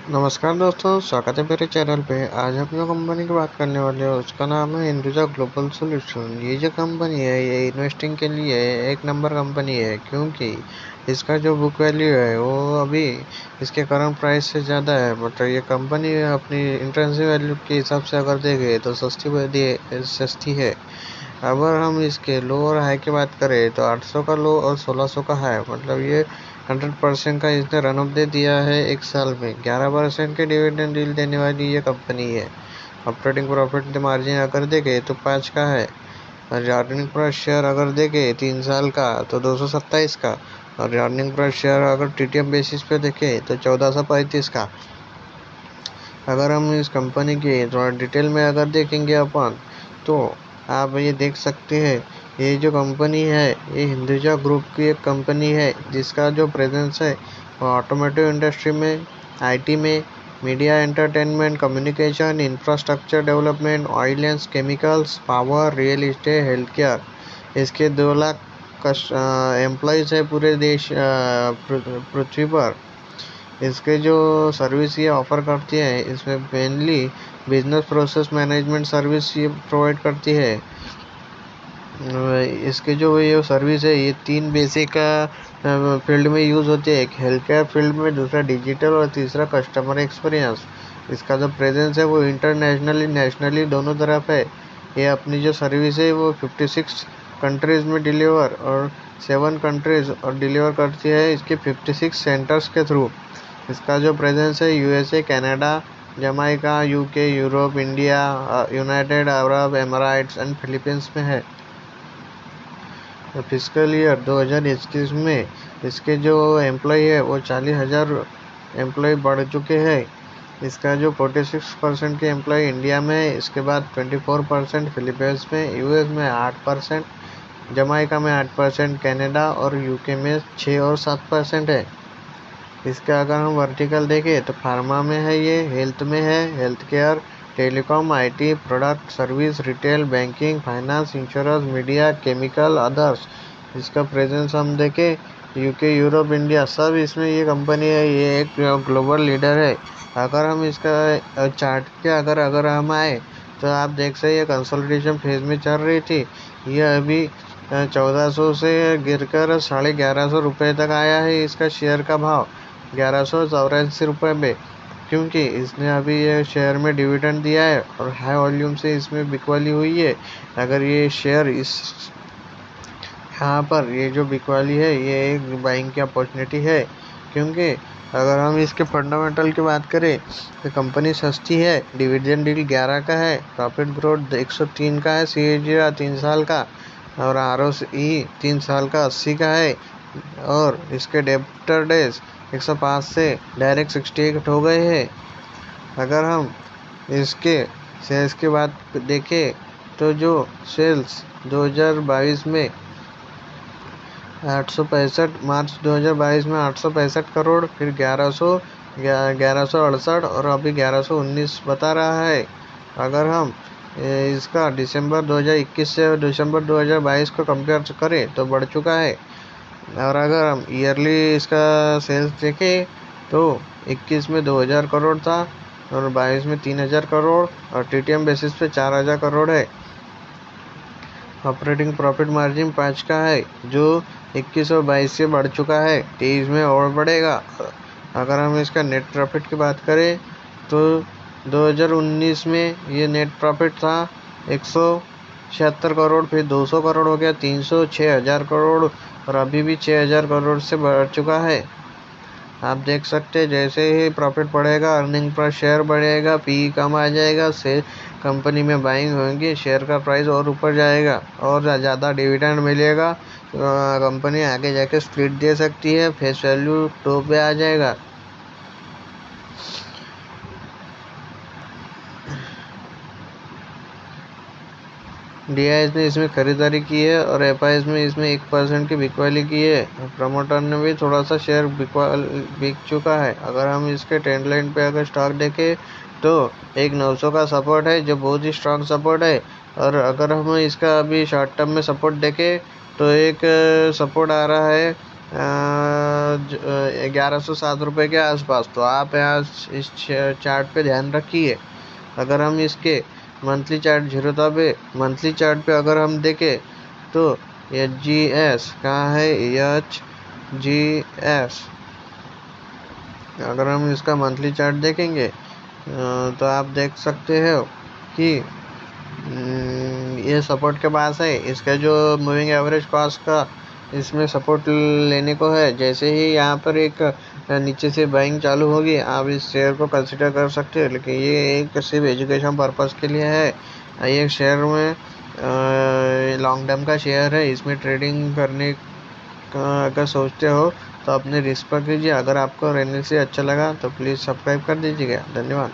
नमस्कार दोस्तों, स्वागत है मेरे चैनल पे। आज हम जो कंपनी की बात करने वाले हैं उसका नाम है हिंदुजा ग्लोबल सॉल्यूशन। ये जो कंपनी है ये इन्वेस्टिंग के लिए एक नंबर कंपनी है, क्योंकि इसका जो बुक वैल्यू है वो अभी इसके करंट प्राइस से ज़्यादा है। मतलब ये कंपनी अपनी इंट्रेंसिक वैल्यू के हिसाब से अगर देखें तो सस्ती है। अगर हम इसके लो और हाई की बात करें तो 800 का लो और 1600 का हाई। मतलब ये 100% का इसने रन अप दे दिया है एक साल में। 11% के डिविडेंड डील देने वाली ये कंपनी है। ऑपरेटिंग प्रॉफिट मार्जिन अगर देखे तो 5 का है। और अर्निंग पर शेयर अगर देखे 3 साल का तो 227 का। और अर्निंग पर शेयर अगर टीटीएम बेसिस पे देखे तो 1435 का। अगर हम इस कंपनी की थोड़ा डिटेल में अगर देखेंगे अपन, तो आप ये देख सकते हैं। ये जो कंपनी है ये हिंदुजा ग्रुप की एक कंपनी है, जिसका जो प्रेजेंस है वो ऑटोमोटिव इंडस्ट्री में, आईटी में, media entertainment, communication, infrastructure development, oil and chemicals, power, real estate, health care. इसके 2 लाख एम्प्लॉयज़ है पूरे देश पृथ्वी पर। इसके जो सर्विस ये ऑफ़र करती है इसमें mainly business process management service ये प्रोवाइड करती है। इसके जो ये सर्विस है ये 3 बेसिक फील्ड में यूज़ होती है। एक हेल्थ केयर फील्ड में, दूसरा डिजिटल और तीसरा कस्टमर एक्सपीरियंस। इसका जो प्रेजेंस है वो इंटरनेशनली नेशनली दोनों तरफ है। ये अपनी जो सर्विस है वो 56 कंट्रीज़ में डिलीवर और 7 कंट्रीज़ और डिलीवर करती है इसके 56 सेंटर्स के थ्रू। इसका जो प्रेजेंस है USA, Canada, Jamaica, UK, Europe, India, United Arab Emirates and Philippines में है। फिस्कल ईयर 2021 में इसके जो एम्प्लॉय है वो 40,000 एम्प्लॉय बढ़ चुके हैं। इसका जो 46% के एम्प्लॉय इंडिया में है, इसके बाद 24% फिलीपींस में, यूएस में 8%, जमाइका में 8%, कनाडा और यूके में 6 और 7% है। इसका अगर हम वर्टिकल देखें तो फार्मा में है, ये हेल्थ में है, health care, telecom, IT, product, service, retail, banking, finance, insurance, media, chemical, others. इसका प्रेजेंस हम देखें यूके, यूरोप, इंडिया सब इसमें ये कंपनी है। ये एक ग्लोबल लीडर है। अगर हम इसका चार्ट के अगर अगर हम आए तो आप देख सकते ये कंसोलिडेशन फेज में चल रही थी। ये अभी 1400 से गिरकर 1150 रुपये तक आया है। इसका शेयर का भाव 1184 रुपये में, क्योंकि इसने अभी ये शेयर में डिविडेंड दिया है और हाई वॉल्यूम से इसमें बिकवाली हुई है। अगर ये शेयर इस यहाँ पर ये जो बिकवाली है ये एक बाइंग की अपॉर्चुनिटी है, क्योंकि अगर हम इसके फंडामेंटल की बात करें तो कंपनी सस्ती है, डिविडेंड डील 11 का है, प्रॉफिट ग्रोथ 103 का है, CAGR 3 साल का और ROE 3 साल का 80 का है। और इसके डेब्टर डेज 105 से डायरेक्ट 68 हो गए हैं। अगर हम इसके सेल्स की बात देखें तो जो सेल्स 2022 में 865, मार्च 2022 में 865 करोड़, फिर 1168 और अभी 1119 बता रहा है। अगर हम इसका दिसंबर 2021 से दिसंबर 2022 को कंपेयर करें तो बढ़ चुका है। और अगर हम ईयरली इसका सेल्स देखें तो 21 में 2000 करोड़ था और 22 में 3000 करोड़ और टीटीएम बेसिस पे 4000 करोड़ है। ऑपरेटिंग प्रॉफिट मार्जिन 5 का है, जो 21 और 22 से बढ़ चुका है, 23 में और बढ़ेगा। अगर हम इसका नेट प्रॉफिट की बात करें तो 2019 में ये नेट प्रॉफिट था 176 करोड़, फिर 200 करोड़ हो गया, 300, 6000 करोड़ और अभी भी 6000 करोड़ से बढ़ चुका है। आप देख सकते हैं जैसे ही प्रॉफिट बढ़ेगा अर्निंग पर शेयर बढ़ेगा, पी कम आ जाएगा, से कंपनी में बाइंग होंगी, शेयर का प्राइस और ऊपर जाएगा और ज़्यादा डिविडेंड मिलेगा। कंपनी आगे जाके स्प्लिट दे सकती है, फेस वैल्यू 2 पे आ जाएगा। डीआईएस ने इसमें खरीदारी की है और एफआईएस में इसमें 1% की बिकवाली की है। प्रमोटर ने भी थोड़ा सा शेयर बिक चुका है। अगर हम इसके ट्रेंड लाइन पे अगर स्टॉक देखें तो एक 900 का सपोर्ट है, जो बहुत ही स्ट्रॉन्ग सपोर्ट है। और अगर हम इसका अभी शॉर्ट टर्म में सपोर्ट देखें तो एक सपोर्ट आ रहा है ₹1107 के आसपास। तो आप यहाँ इस चार्ट पे ध्यान रखिए। अगर हम इसके मंथली चार्ट जीरोधा पे मंथली चार्ट पे अगर हम देखें तो HGS कहाँ है, HGS अगर हम इसका मंथली चार्ट देखेंगे तो आप देख सकते हो कि ये सपोर्ट के पास है। इसका जो मूविंग एवरेज कॉस्ट का इसमें सपोर्ट लेने को है। जैसे ही यहाँ पर एक नीचे से बाइंग चालू होगी, आप इस शेयर को कंसिडर कर सकते हो। लेकिन ये एक सिर्फ एजुकेशन पर्पस के लिए है। ये शेयर में लॉन्ग टर्म का शेयर है। इसमें ट्रेडिंग करने का अगर सोचते हो तो अपने रिस्क पर कीजिए। अगर आपको रहने से अच्छा लगा तो प्लीज़ सब्सक्राइब कर दीजिएगा। धन्यवाद।